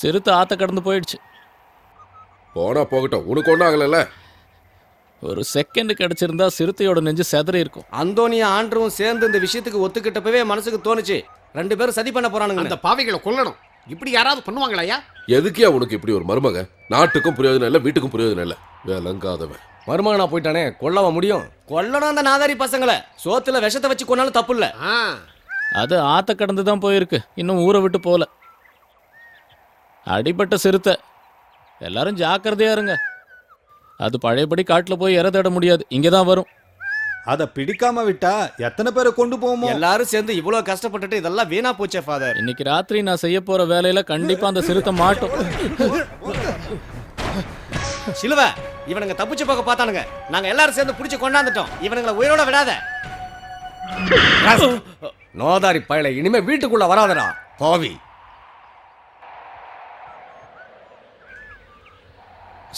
சிறுத்தை ஆத்த கடந்து போயிடுச்சு. போனா போகட்டும், உனக்கு ஒன்றும் ஆகலைல்ல? ஒரு செகண்ட் கிடைச்சிருந்தா சிறுத்தையோட நெஞ்சு செதறி இருக்கும். அந்தோனியா ஆண்டரும் சேர்ந்து இந்த விஷயத்துக்கு ஒத்துக்கிட்டப்பவே மனசுக்கு தோணுச்சு 2 பேரும் சதி பண்ண போறானுங்க. அந்த பாவிகளை கொல்லணும். இப்படி யாராவது பண்ணுவாங்களாயா? எதுக்கே உனக்கு இப்படி ஒரு மருமக? நாட்டுக்கும் பிரயோஜனம் இல்லை, வீட்டுக்கும் பிரயோஜனம் இல்லை. விளங்காதவன். மருமகனா போயிட்டானே, கொல்லவா முடியும்? கொல்லணும் அந்த நாதாரி பசங்களை. சோத்துல விஷத்தை வச்சு கொன்னாலும் தப்பு இல்ல. அது ஆத்த கடந்து தான் போயிருக்கு, இன்னும் ஊரை விட்டு போல. அடிபட்ட சிறுத்தை, எல்லாரும் ஜாக்கிரதையா இருங்க. அது பழையபடி காட்டில் போய் இற தேட முடியாது, இங்கே தான் வரும். அதை பிடிக்காம விட்டா எத்தனை பேரை கொண்டு போவோமோ? எல்லாரும் சேர்ந்து இவ்வளவு கஷ்டப்பட்டுட்டு இதெல்லாம் வீணா போச்சே ஃபாதர். இன்னைக்கு ராத்திரி நான் செய்ய போற வேலையில கண்டிப்பா அந்த சிறுத்தை மாட்டும். சிலுவ, இவனுங்க தப்பிச்சு போக பார்த்தானுங்க. நாங்க எல்லாரும் சேர்ந்து பிடிச்சு கொண்டாந்துட்டோம். இவனுங்களை உயிரோட விடாத. நோதாரி பயல, இனிமே வீட்டுக்குள்ள வராதடா பாவி.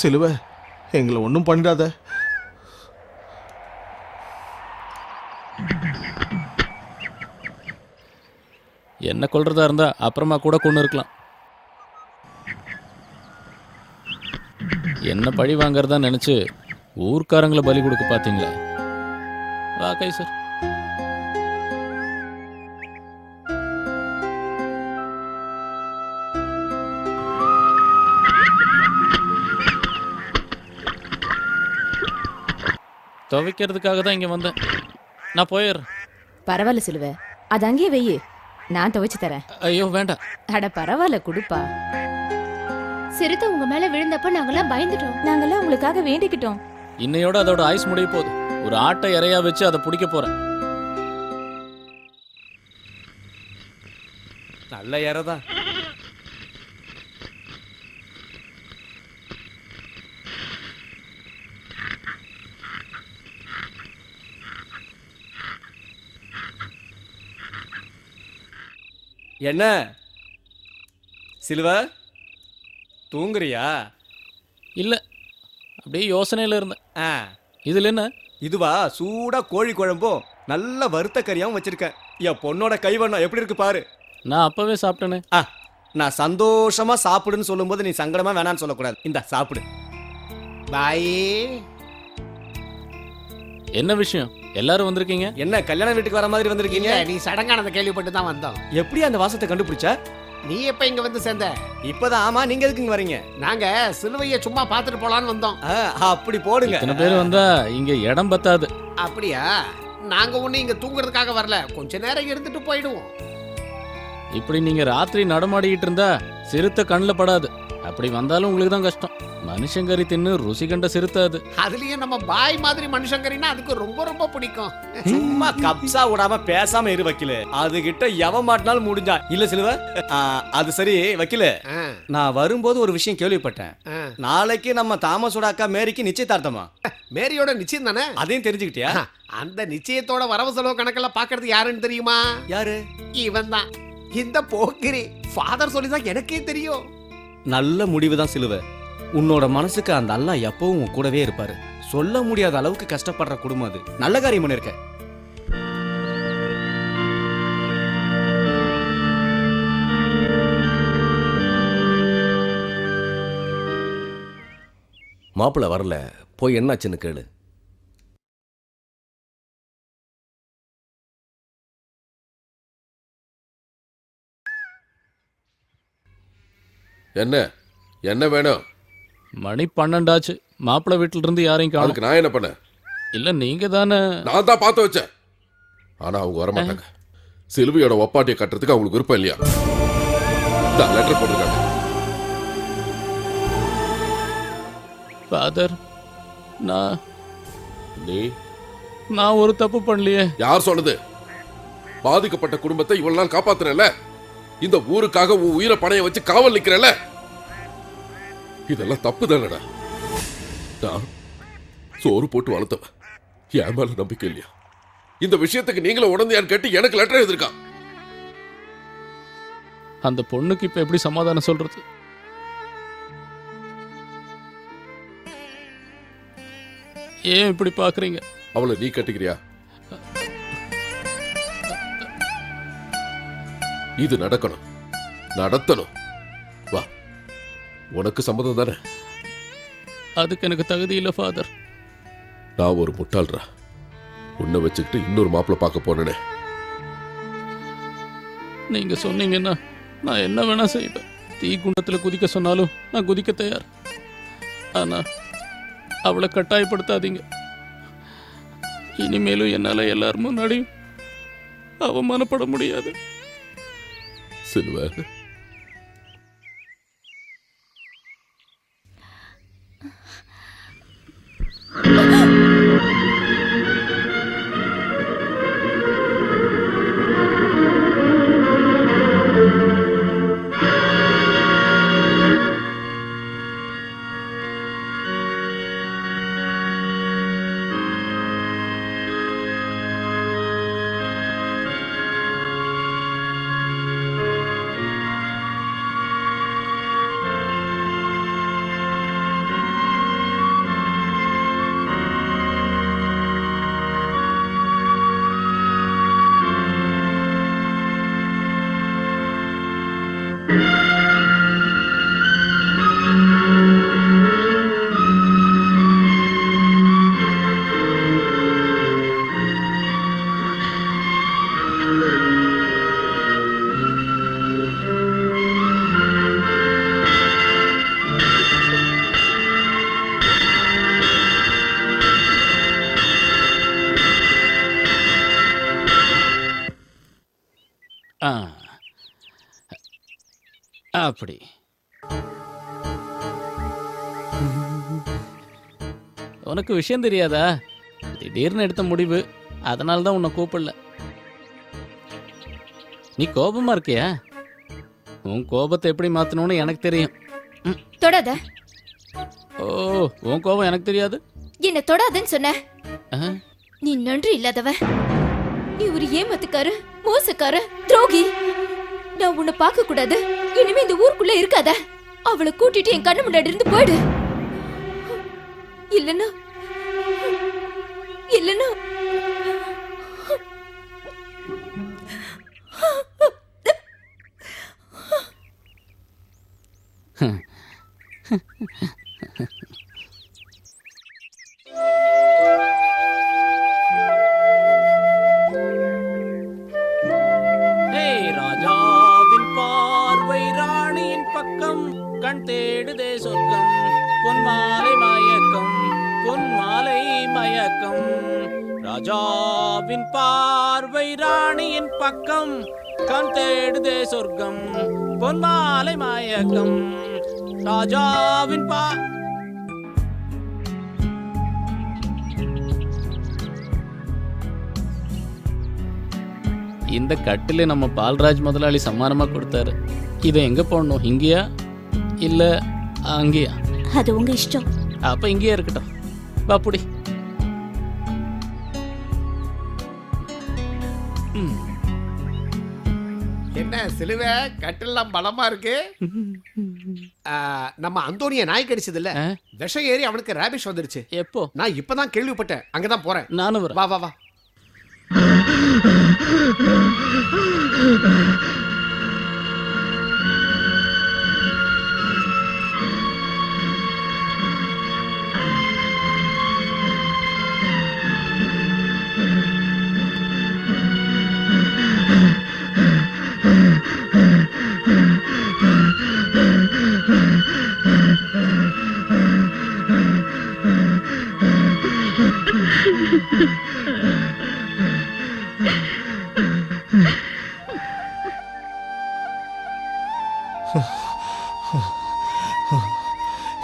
சிலுவ, எங்களை ஒன்றும் பண்ணிடாத. என்ன கொல்றதா இருந்தா அப்புறமா கூட கொண்டு இருக்கலாம். என்ன பழி வாங்கறதா நினைச்சு ஊர்க்காரங்களை பலி கொடுக்க பாத்தீங்களா? வா கைசர். துவைக்கிறதுக்காக தான் இங்க வந்தேன். நான் போயிடுறேன். பரவாயில்ல சிலுவ, அது அங்கேயே வெயி, நான் துவைச்சு தரேன். ஐயோ வேண்டாம். அட பரவாயில்ல, குடுப்பா. சிறுத்தை உங்க மேல விழுந்தப்ப நாங்கெல்லாம் பயந்துட்டோம். நாங்கெல்லாம் உங்களுக்காக வேண்டிக்கிட்டோம். இன்னையோட அதோட ஆயுஸ் முடிய போகுது. ஒரு ஆட்டை இறையா வச்சு அதை பிடிக்க போறேன். நல்ல இறதா. என்ன சிலுவ, தூங்குறியா? இல்ல, அப்படியே யோசனையில இருந்தேன். இதுல என்ன? இதுவா, சூடா கோழி குழம்பும் நல்ல வறுத்த கறியாவும் வச்சிருக்கேன். என் பொண்ணோட கைவண்ணம் எப்படி இருக்கு பாரு. நான் அப்பவே சாப்பிட்டேனே. நான் சந்தோஷமா சாப்பிடுன்னு சொல்லும்போது நீ சங்கடமா வேணான்னு சொல்லக்கூடாது. இந்த சாப்பிடு. பாய், என்ன விஷயம்? எல்லாரும் வந்திருக்கீங்க? என்ன கல்யாண வீட்டுக்கு வர மாதிரி வந்திருக்கீங்க? நீ சடங்கானதை கேள்விப்பட்டு தான் வந்தோம். எப்படி அந்த வாசத்தை கண்டுபிடிச்ச? நீ எப்ப இங்க வந்து சேர்ந்த? இப்பதான். ஆமா, நீங்க எதுக்கு இங்க வரீங்க? நாங்க சிலுவையை சும்மா பார்த்துட்டு போலான்னு வந்தோம். அப்படி போடுங்க. இத்தனை பேர் வந்தா இங்க இடம் பத்தாது. அப்படியா? நாங்க ஒண்ணு இங்க தூங்குறதுக்காக வரல, கொஞ்ச நேரம் இருந்துட்டு போயிடுவோம். இப்படி நீங்க ராத்திரி நடமாடிக்கிட்டு இருந்தா சிறுத்தை கண்ணில் படாது. அப்படி வந்தாலும் உங்களுக்கு தான் கஷ்டம். மனுஷங்கறி தின்னு ருசி கண்ட சிறுத்தை அது. அதுலயும் நம்ம பாய் மாதிரி மனுஷங்கறினா அதுக்கு ரொம்ப ரொம்ப பிடிக்கும். சும்மா கப்சா விடாம பேசாம இரு வக்கீல. அது கிட்ட எவன் மாட்டினாலும் முடிஞ்சா இல்ல சிலுவ. அது சரி வக்கீல, நான் வரும்போது ஒரு விஷயம் கேள்விப்பட்டேன். நாளைக்கு நம்ம தாமஸோட அக்கா மேரிக்கு நிச்சயதார்த்தமா? மேரியோட நிச்சயம் தானே? அதையும் தெரிஞ்சுக்கிட்டியா? அந்த நிச்சயத்தோட வரவு செலவு கணக்கெல்லாம் பாக்குறது யாருன்னு தெரியுமா? யாரு? இவன் தான், இந்த போக்கிரி. ஃபாதர் சொல்லிதான் எனக்கே தெரியும். நல்ல முடிவு தான் சிலுவ. உன்னோட மனசுக்கு அந்த அல்லாஹ் எப்பவும் உன் கூடவே இருப்பாரு. சொல்ல முடியாத அளவுக்கு கஷ்டப்படுற குடும்பம் அது. நல்ல காரியம் பண்ணிருக்க. மாப்பிள்ள வரல, போய் என்னாச்சுன்னு கேளு. என்ன என்ன வேணும்? மணி 12 ஆச்சு. மாப்பிள்ளை வீட்டுல இருந்து யாரையும் காணும். அதுக்கு நான் என்ன பண்ண? இல்ல நீங்க தானே. நான் தான் பார்த்து வச்சேன். ஆனா அவங்க வரமாட்டாங்க. சிலுவையோட ஒப்பாட்டியை கட்டுறதுக்கு அவங்களுக்கு விருப்பம் இல்லையா? லெட்டர் போட்டிருக்காங்க. ஃபாதர், நான் ஒரு தப்பு பண்ணலையே. யார் சொன்னது? பாதிக்கப்பட்ட குடும்பத்தை இவ்வளவு நாள் காப்பாத்துறல, இந்த ஊருக்காக உன் உயிரை பணைய வச்சு காவல் நிக்கிறல, இதெல்லாம் தப்பு தானடா. நான் சோறு போட்டு வளர்த்தவன், என் மேல நம்பிக்கை இல்லையா? இந்த விஷயத்துக்கு நீங்களும் உடந்தையான்னு கேட்டு எனக்கு லெட்டர் எழுதிருக்கான். அந்த பொண்ணுக்கு இப்ப எப்படி சமாதானம் சொல்றது? ஏன் இப்படி பாக்குறீங்க? அவளை நீ கட்டிக்கிறியா? இது நடக்கணும், நடத்தணும். வா உனக்கு சம்மதம் தானே? அதுக்கு எனக்கு தகுதி இல்லை ஃபாதர். நான் ஒரு முட்டாள்ரா. உன்னை வச்சுக்கிட்டு இன்னொரு மாப்பிள்ளை பார்க்க போனேனே. நீங்க சொன்னீங்கன்னா நான் என்ன வேணா செய்வேன். தீக்குண்டத்துல குதிக்க சொன்னாலும் நான் குதிக்க தயார். ஆனா அவளை கட்டாயப்படுத்தாதீங்க. இனிமேலும் என்னால எல்லாரும் முன்னாடியும் அவமானப்பட முடியாது. சிலுவை, ஆ, அப்படி உனக்கு விஷயம் தெரியாதா? திடீர்னு எடுத்த முடிவு, அதனால தான் உன்னை கூப்பிடல. நீ கோபமா இருக்கியா? உன் கோபத்தை எப்படி மாத்தணும்னு எனக்கு தெரியும். தொடாத. ஓ, உன் கோபம் எனக்கு தெரியாது? என்ன தொடாதன்னு சொன்ன. ஆ, நீ நன்றி இல்லாதவ. நீ ஒரு ஏமாத்துக்காரு, மோசக்கார, துரோகி. நான் உன்னை பார்க்க கூடாது. இனிமே இந்த ஊருக்குள்ள இருக்காத. அவளை கூட்டிட்டு என் கண்ணு முன்னாடி இருந்து போயிடு. இல்லன்னா இல்லன்னா ஏய், ராஜாவின் பார்வை ராணியின் பக்கம், கண் தேடுதே சொர்க்கம், பொன்மாலை மயக்கம், பொன்மாலை மயக்கம். ராஜாவின் பார்வை ராணியின் பக்கம், கண் தேடுதே சொர்க்கம், பொன்மாலை மயக்கம். ராஜாவின் இந்த கட்டில நம்ம பால்ராஜ் முதலாளி சம்மானமா கொடுத்தாரு. இதை எங்க போடணும்? இங்கேயா இல்ல அங்கேயா? அது உங்க இஷ்டம். அப்ப இங்கேயே இருக்கட்டும். பாப்புடி. என்ன சிலுவை, கட்டெல்லாம் பலமா இருக்கு. நம்ம அந்தோனிய நாய் கடிச்சது இல்ல, ஆ? விஷம் ஏறி அவனுக்கு ரேபிஷ் வந்துருச்சு. எப்போ? நான் இப்பதான் கேள்விப்பட்டேன். அங்கதான் போறேன். நானும் வரேன். வா வா வா.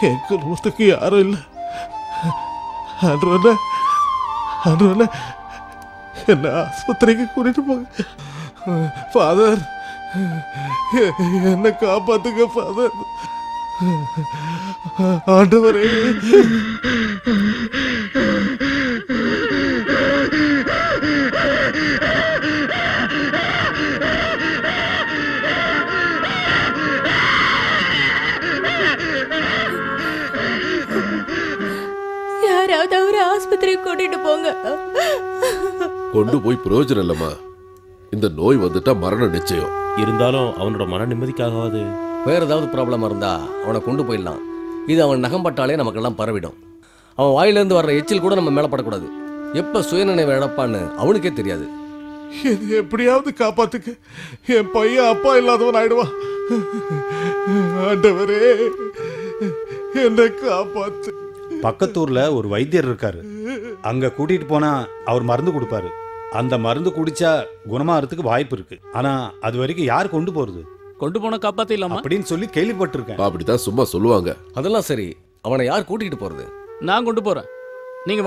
என் குடும்பத்துக்கு யாரும் இல்லை. அன்றோட என்ன ஆஸ்பத்திரிக்கு கூட்டிட்டு போங்க ஃபாதர். என்ன காப்பாத்துங்க ஃபாதர். ஆண்டவரே, யாராவது அவரை ஆஸ்பத்திரிக்கு கூட்டிட்டு போங்க. கொண்டு போய் பிரயோஜனம் இல்லம்மா. இந்த நோய் வந்துட்டா மரண நிச்சயம். இருந்தாலும் அவனோட மன நிம்மதிக்காகவாது. வேற ஏதாவது ப்ராப்ளமாக இருந்தா அவனை கொண்டு போயிடலாம். இது அவன் நகம்பட்டாலே நமக்கெல்லாம் பரவிடும். அவன் வாயிலேருந்து வர்ற எச்சில் கூட நம்ம மேலே படக்கூடாது. எப்போ சுயநினைவு இழப்பான்னு அவனுக்கே தெரியாது. என்னை எப்படியாவது காப்பாத்துக்க. என் பையன் அப்பா இல்லாதவன் ஆயிடுவான். ஆண்டவரே, என்னை காப்பாத்து. பக்கத்தூர்ல ஒரு வைத்தியர் இருக்காரு. அங்க கூட்டிட்டு போனா அவர் மருந்து கொடுப்பாரு. அந்த மருந்து குடிச்சா குணமாகறதுக்கு வாய்ப்பு இருக்கு. ஆனா அது வரைக்கும் யார் கொண்டு போறது கொண்டு போன காப்பாத்திடலாமா? அப்படின்னு சொல்லி கேள்விப்பட்டிருக்கேன். அப்படிதான் சும்மா சொல்லுவாங்க. அதெல்லாம் சரி, அவனை யார் கூட்டிகிட்டு போகிறது? நான் கொண்டு போறேன். நீங்க